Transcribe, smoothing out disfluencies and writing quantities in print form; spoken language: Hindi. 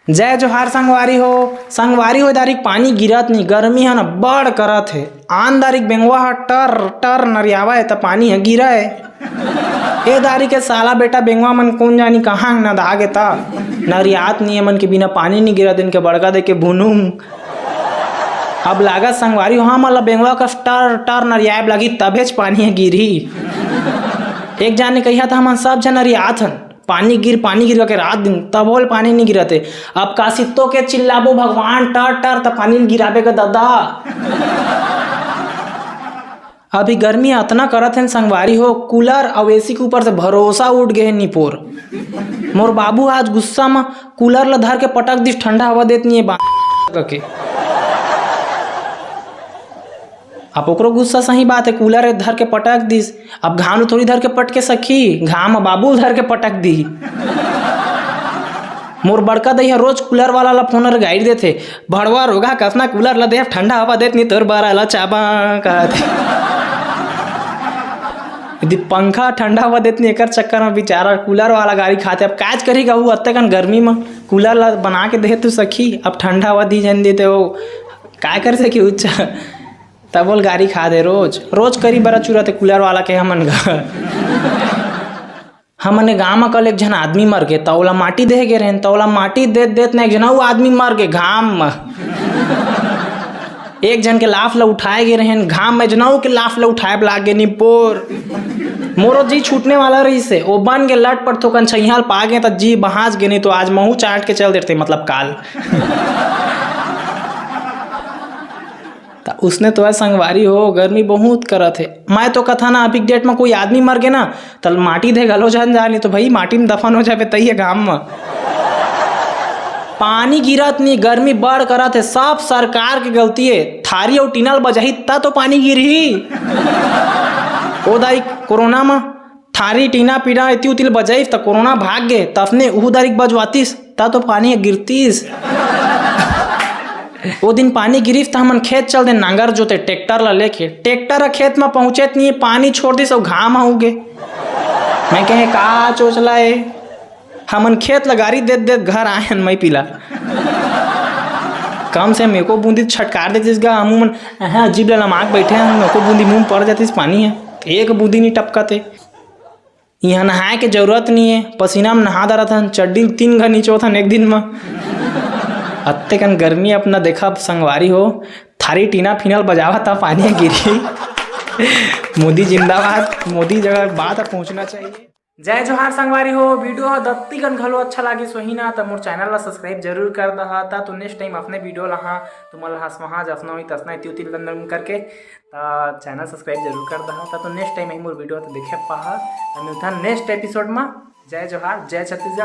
जय जोहार संगवारी हो दारिक पानी गिरत नहीं, गर्मी है ना बड़ करत है। आन दारिक बेंगवा ह टर टर नरियावा है त पानी है गिरा है। ए दारी के साला बेटा बेंगवा मन कौन जानी कहाँ न दागे ता नरियात नहीं है मन के बिना पानी नहीं गिरा दिन के बड़का दे के भुनुम। अब लागत संगवारी हाँ मतलब बेंगवा का टर टर नरियाब लगी तभेच पानी है गिरी। एक जाने कहिया था हम सब जन नरियात हन पानी गिर के रात दिन तब बोल पानी नहीं गिरते। अब कासितो के चिल्लाबो भगवान टर टर त पानी गिराबे का दादा। अभी गर्मी इतना करत है संगवारी हो, कूलर और एसी के ऊपर से भरोसा उठ गए निपोर। मोर बाबू आज गुस्सा में कूलर ला धर के पटक दिस, ठंडा हवा देत नहीं है के। अब ओकरो गुस्सा सही बात है, कूलर धर के पटक दिस। अब घाम थोड़ी धर के पटके सखी, घाम बाबू धर के पटक दी। मोर बड़का दही रोज कूलर वाला ला फोन गाइड देते, भड़वा रोगा कसना कूलर ला दे ठंडा हवा देत नहीं तोर बारा ला चाबा कहते। यदि पंखा ठंडा हवा देत नहीं एकर चक्कर में बेचारा कूलर वाला गाड़ी खाते। अब काज करेगा वो अत्ते कन गर्मी में कूलर ला बना के दे तू सखी, अब ठंडा हवा दी जन देते हो काय कर सकी उच्चा तब बोल गाड़ी खा दे रोज करी बड़ा चूरत है कूलर वाला के। हमने गाँव में कल एक जन आदमी मर गए, तौला माटी दे गए रहन, तौला माटी देत ना एक जना वो आदमी मर गए घाम में। एक जन के लाफ ला उठाए गए रहन घाम में, जनाऊ के लाफ ला उठाए लाग गए निपोर। मोरो जी छूटने वाला रही से वो बन के लट पट थोकन छैहाल पा गए तो जी बहाज गए, नहीं तो आज महू चाट के चल देते मतलब काल। उसने तो है संगवारी हो गर्मी बहुत करत है। मैं तो कथा ना अभी डेट में कोई आदमी मर गए ना तल माटी दे गलो जन जानी तो भाई माटी में दफन हो जाए तही है गाँव में। पानी गिरत नहीं, गर्मी बढ़ करत है, सब सरकार की गलती है। थारी और टीनल बजाही ता तो पानी गिरी। ओ दाई कोरोना में थारी टीना पीना इति उतिल बजाई तो कोरोना भाग गए, तफने उहु दारिक बजवातीस ता तो पानी गिरतीस। वो दिन पानी गिरिस तो हमन खेत चल दे नांगर जोते ट्रैक्टर ला लेके, ट्रैक्टर खेत में पहुंचेत नहीं पानी छोड़ दी सब घाम होगे। मैं कहे का चोचला है, हमन खेत लगारी देत घर आयन मैं पिला कम से मेरे को बूंदी छटकार दे जिसका मुँह मन अजीब लमाक बैठे हैं, मेरे को बूंदी मुँह पड़ जाती पानी है एक बूंदी नहीं टपकते। यहाँ नहाए के जरूरत नहीं है, पसीना में नहा दरा था, चड्डी 3 घर नीचे था एक दिन में। अत्ते कन गर्मी अपना देखा संगवारी हो, थारी टीना फिनल बजावा था पानी गिरी। मोदी जिंदाबाद, मोदी जगह बात पहुंचना चाहिए। जय जोहार संगवारी हो, वीडियो दत्ती कन घलो अच्छा लगी सोही ना तो मोर चैनल ला सब्सक्राइब जरूर कर दहा ता तो नेक्स्ट टाइम अपने वीडियो ला तुम्हारा हंसमहा जसना हुई तसना इति उति लंदन करके चैनल सब्सक्राइब जरूर कर दहा ता तो नेक्स्ट टाइम मोर वीडियो तो देखे पाहा मिलता नेक्स्ट एपिसोड में। जय जोहार, जय छत्तीसगढ़।